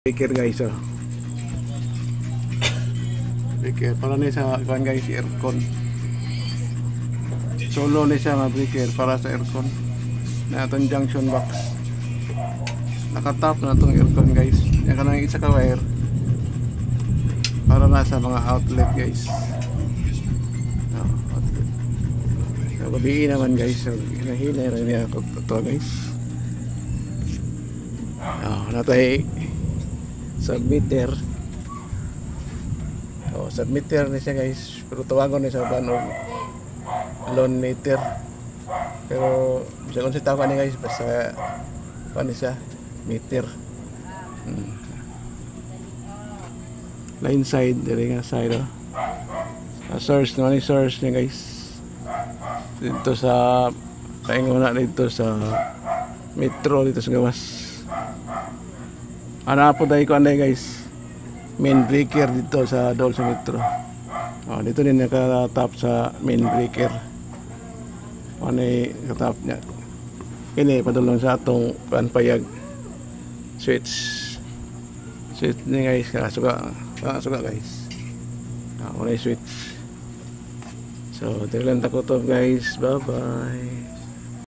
Breaker guys, oh. Breaker para ni sa kuan guys, aircon. Solo ni siya nga breaker para sa aircon. Na atong junction box. Nakatap na itong aircon guys. Yan ka nang isa ka wire para na sa mga outlet guys. Outlet. So gabi naman guys. So hinahila rin niya ito guys. Natay submitter. Submitter ni siya guys. Pero tawagon ni sa paano loan meter. Pero bisa kung sitaw ka ni guys basta paano siya meter. Line side, dari nga side source naman yung source niya guys. Dito sa paingon na dito sa metro dito sa gawas. Ano po tayo ko anday guys, main breaker dito sa dool sa metro. Dito din nakatap sa main breaker. Ano yung katap niya. Ini padulong sa atong panpayag switch ni guys. Kasuga guys. Wala yung switch. So, tiglan tako to guys. Bye bye.